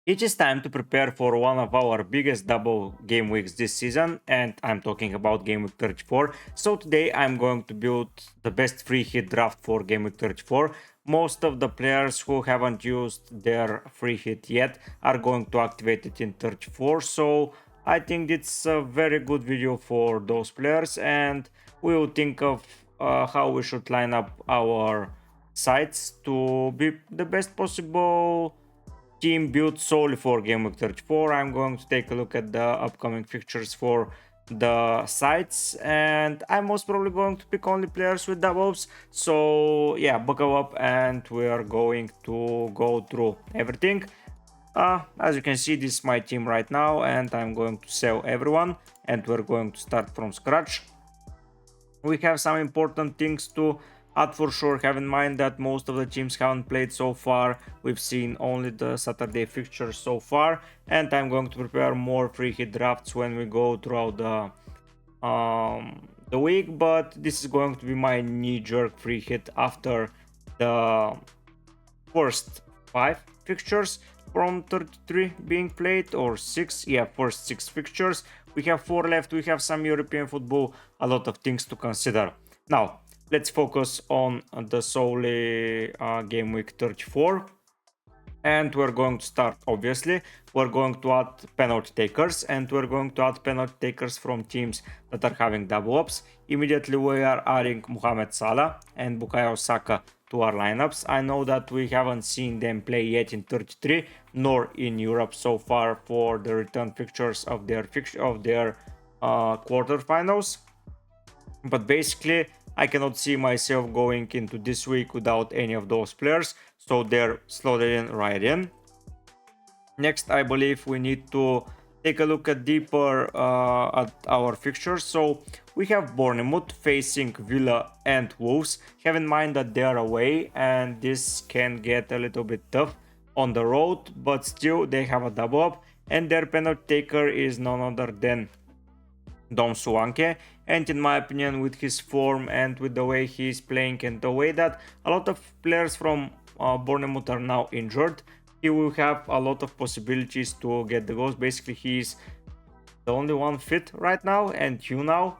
It is time to prepare for one of our biggest double game weeks this season, and I'm talking about Game Week 34. So today I'm going to build the best free hit draft for Game Week 34. Most of the players who haven't used their free hit yet are going to activate it in 34, so I think it's a very good video for those players, and we will think of how we should line up our sites to be the best possible team built solely for Game Week 34. I'm going to take a look at the upcoming fixtures for the sites, and I'm most probably going to pick only players with doubles. So yeah, buckle up and we are going to go through everything. As you can see, this is my team right now, and I'm going to sell everyone, and we're going to start from scratch. We have some important things to add for sure. Have in mind that most of the teams haven't played so far. We've seen only the Saturday fixtures so far, and I'm going to prepare more free hit drafts when we go throughout the week. But this is going to be my knee-jerk free hit after the first 5 fixtures from 33 being played, or 6. Yeah, first 6 fixtures. We have 4 left. We have some European football, a lot of things to consider. Now let's focus on the solely game week 34, and we're going to start. Obviously we're going to add penalty takers, and we're going to add penalty takers from teams that are having double ups. Immediately we are adding Mohamed Salah and Bukayo Saka to our lineups. I know that we haven't seen them play yet in 33 nor in Europe so far for the return fixtures of their quarterfinals, but basically I cannot see myself going into this week without any of those players, so they're slotted in right in. Next, I believe we need to take a look at deeper at our fixtures. So we have Bournemouth facing Villa and Wolves. Have in mind that they are away, and this can get a little bit tough on the road, but still they have a double up, and their penalty taker is none other than Dom Suanke. And in my opinion, with his form and with the way he's playing and the way that a lot of players from Bournemouth are now injured, he will have a lot of possibilities to get the goals. Basically, he's the only one fit right now, and you now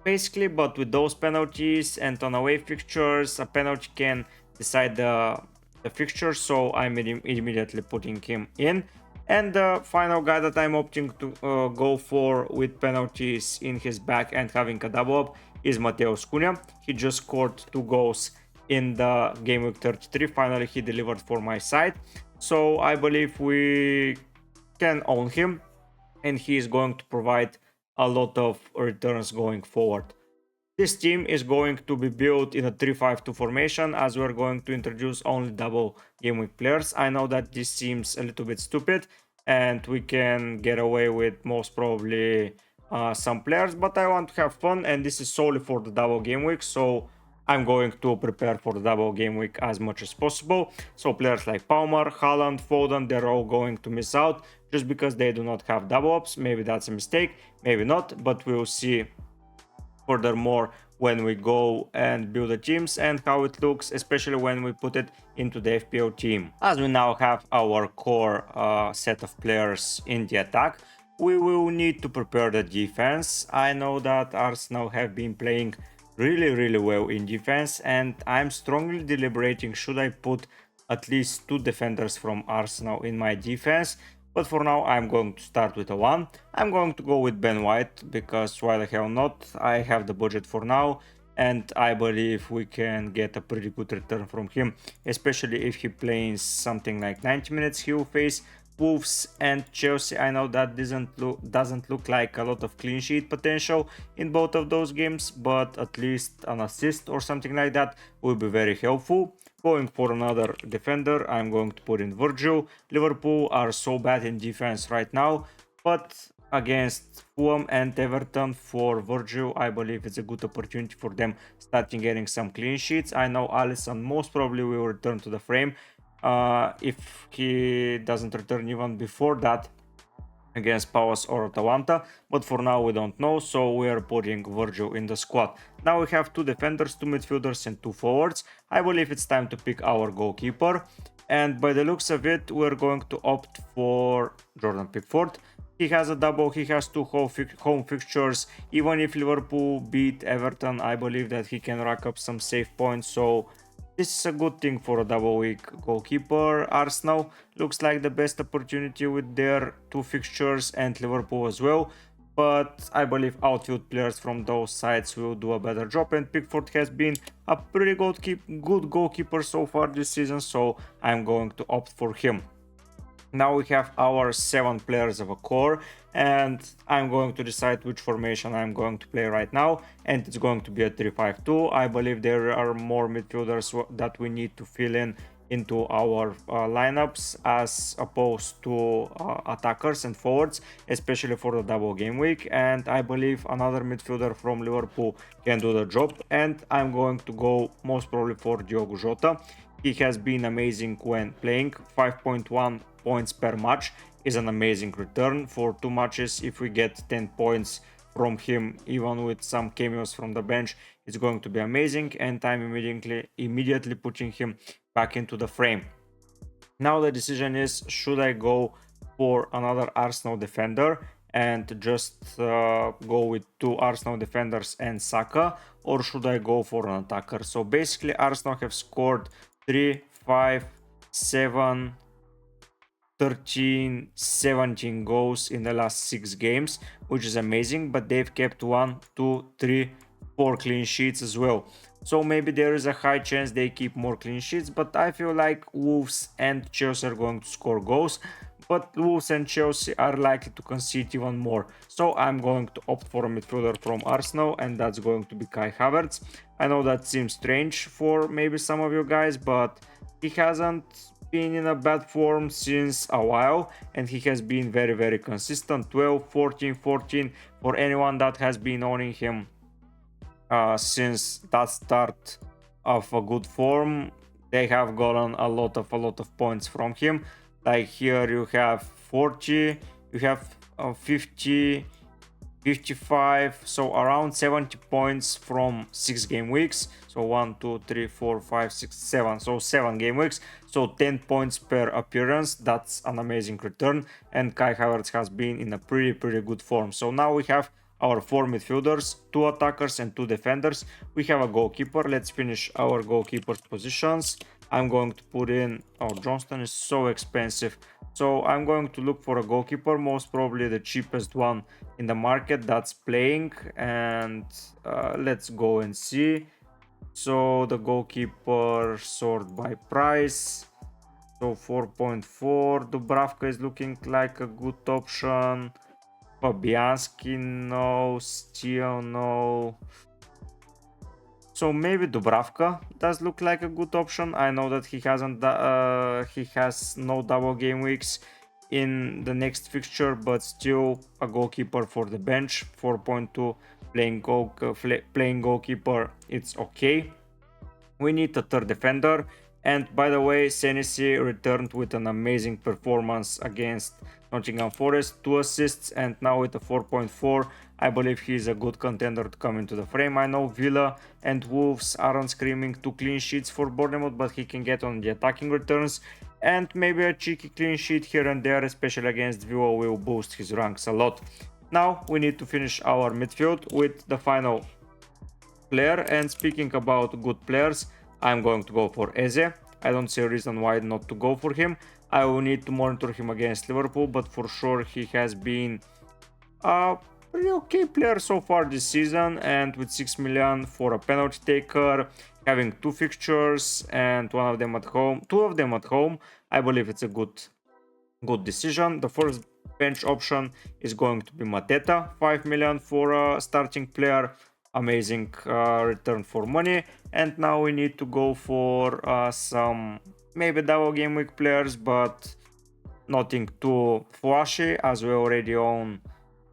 basically. But with those penalties and on away fixtures, a penalty can decide the fixture, so I'm immediately putting him in. And the final guy that I'm opting to go for with penalties in his back and having a double up is Mateus Cunha. He just scored 2 goals in the game week 33. Finally, he delivered for my side. So I believe we can own him, and he is going to provide a lot of returns going forward. This team is going to be built in a 3-5-2 formation, as we're going to introduce only double game week players. I know that this seems a little bit stupid and we can get away with most probably some players, but I want to have fun, and this is solely for the double game week, so I'm going to prepare for the double game week as much as possible. So players like Palmer, Haaland, Foden, they're all going to miss out just because they do not have double ups. Maybe that's a mistake, maybe not, but we'll see furthermore when we go and build the teams and how it looks, especially when we put it into the FPL team. As we now have our core set of players in the attack, we will need to prepare the defense. I know that Arsenal have been playing really well in defense, and I'm strongly deliberating should I put at least 2 defenders from Arsenal in my defense. But for now, I'm going to start with a 1. I'm going to go with Ben White because why the hell not? I have the budget for now, and I believe we can get a pretty good return from him, especially if he plays something like 90 minutes. He will face Wolves and Chelsea. I know that doesn't look like a lot of clean sheet potential in both of those games, but at least an assist or something like that will be very helpful. Going for another defender, I'm going to put in Virgil. Liverpool are so bad in defense right now, but against Fulham and Everton, for Virgil, I believe it's a good opportunity for them starting getting some clean sheets. I know Alisson most probably will return to the frame. If he doesn't return even before that against Palace or Atalanta, but for now we don't know, so we are putting Virgil in the squad. Now we have 2 defenders, 2 midfielders and 2 forwards. I believe it's time to pick our goalkeeper. And by the looks of it, we're going to opt for Jordan Pickford. He has a double, he has two home fixtures. Even if Liverpool beat Everton, I believe that he can rack up some save points. So this is a good thing for a double week goalkeeper. Arsenal looks like the best opportunity with their two fixtures, and Liverpool as well. But I believe outfield players from those sides will do a better job, and Pickford has been a pretty good goalkeeper so far this season, so I'm going to opt for him. Now we have our 7 players of a core, and I'm going to decide which formation I'm going to play right now, and it's going to be a 3-5-2. I believe there are more midfielders that we need to fill in into our lineups as opposed to attackers and forwards, especially for the double game week, and I believe another midfielder from Liverpool can do the job, and I'm going to go most probably for Diogo Jota. He has been amazing when playing. 5.1 points per match is an amazing return for 2 matches. If we get 10 points from him, even with some cameos from the bench, it's going to be amazing, and I'm immediately putting him back into the frame. Now the decision is, should I go for another Arsenal defender and just go with 2 Arsenal defenders and Saka, or should I go for an attacker? So basically Arsenal have scored 3, 5, 7, 13, 17 goals in the last 6 games, which is amazing, but they've kept 1, 2, 3, 4 clean sheets as well. So maybe there is a high chance they keep more clean sheets, but I feel like Wolves and Chelsea are going to score goals, but Wolves and Chelsea are likely to concede even more. So I'm going to opt for a midfielder from Arsenal, and that's going to be Kai Havertz. I know that seems strange for maybe some of you guys, but he hasn't been in a bad form since a while, and he has been very consistent. 12, 14, 14 for anyone that has been owning him since that start of a good form. They have gotten a lot of points from him. Like here you have 40, you have 50, 55, so around 70 points from 6 game weeks. So 1, 2, 3, 4, 5, 6, 7, so 7 game weeks, so 10 points per appearance. That's an amazing return, and Kai Havertz has been in a pretty good form. So now we have our 4 midfielders, 2 attackers and 2 defenders. We have a goalkeeper. Let's finish our goalkeeper's positions. I'm going to put in, oh, Johnston is so expensive, so I'm going to look for a goalkeeper, most probably the cheapest one in the market that's playing, and let's go and see. So the goalkeeper sort by price, so 4.4. Dubravka is looking like a good option. Fabianski, no. Still no. So maybe Dubravka does look like a good option. I know that he has no double game weeks in the next fixture, but still a goalkeeper for the bench. 4.2 playing goalkeeper, it's okay. We need a third defender, and by the way, Senesi returned with an amazing performance against Nottingham Forest, 2 assists, and now with a 4.4, I believe he's a good contender to come into the frame. I know Villa and Wolves aren't screaming 2 clean sheets for Bournemouth, but he can get on the attacking returns, and maybe a cheeky clean sheet here and there, especially against Villa, will boost his ranks a lot. Now we need to finish our midfield with the final player, and speaking about good players, I'm going to go for Eze. I don't see a reason why not to go for him. I will need to monitor him against Liverpool, but for sure he has been a pretty okay player so far this season, and with 6 million for a penalty taker, having 2 fixtures and 2 of them at home, I believe it's a good decision. The first bench option is going to be Mateta, 5 million for a starting player. Amazing return for money. And now we need to go for some maybe double game week players, but nothing too flashy, as we already own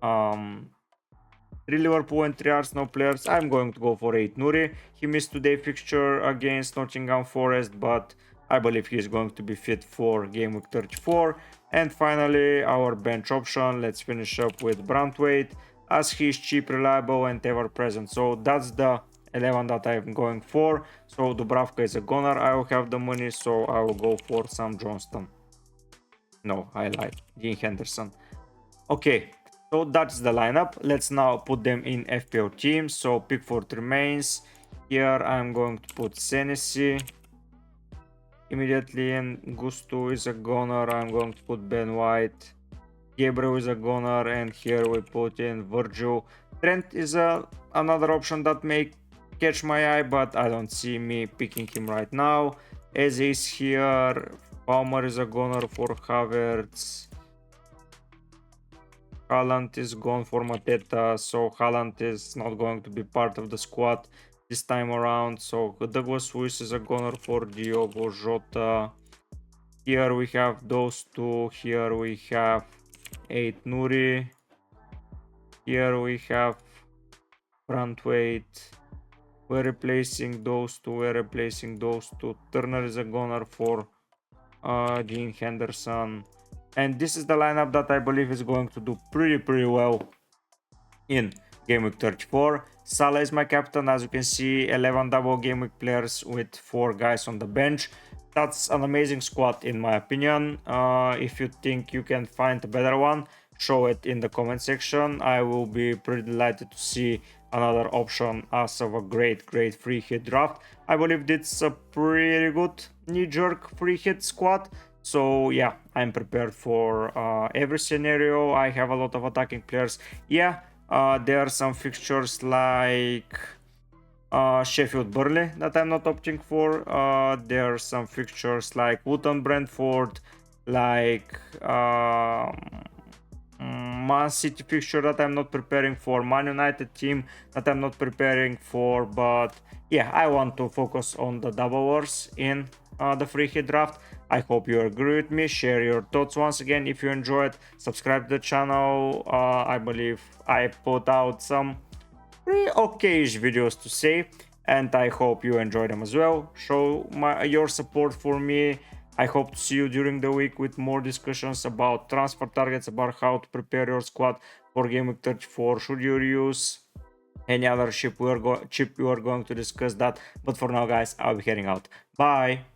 3 Liverpool and 3 Arsenal players. I'm going to go for 8 Nuri. He missed today's fixture against Nottingham Forest, but I believe he's going to be fit for game week 34. And finally, our bench option. Let's finish up with Brantwaite, as he's cheap, reliable, and ever present. So that's the 11 that I'm going for. So Dubravka is a goner. I will have the money, so I will go for Sam Johnston. No, I lied. Dean Henderson. Okay, so that's the lineup. Let's now put them in FPL teams. So Pickford remains. Here I'm going to put Senesi immediately, and Gusto is a goner. I'm going to put Ben White. Gabriel is a goner, and here we put in Virgil. Trent is another option that may catch my eye, but I don't see me picking him right now. Eze is here. Palmer is a goner for Havertz. Haaland is gone for Mateta, so Haaland is not going to be part of the squad this time around. So Douglas Luiz is a goner for Diogo Jota. Here we have those two. Here we have 8 Nuri. Here we have Brantwaite. We're replacing those two. We're replacing those two. Turner is a goner for Dean Henderson. And this is the lineup that I believe is going to do pretty well in Gameweek 34. Salah is my captain. As you can see, 11 double Gameweek players with 4 guys on the bench. That's an amazing squad in my opinion. If you think you can find a better one, show it in the comment section. I will be pretty delighted to see another option as of a great free hit draft. I believe it's a pretty good knee-jerk free hit squad. So yeah, I'm prepared for every scenario. I have a lot of attacking players. Yeah, there are some fixtures like Sheffield Burnley that I'm not opting for. There are some fixtures like Luton Brentford, like Man City fixture that I'm not preparing for, Man United team that I'm not preparing for. But yeah, I want to focus on the double wars in the free hit draft. I hope you agree with me. Share your thoughts once again if you enjoyed. Subscribe to the channel. I believe I put out some pretty okay-ish videos to say, and I hope you enjoy them as well. Show your support for me. I hope to see you during the week with more discussions about transfer targets, about how to prepare your squad for Gameweek 34. Should you use any other chip, we are going to discuss that. But for now, guys, I'll be heading out. Bye.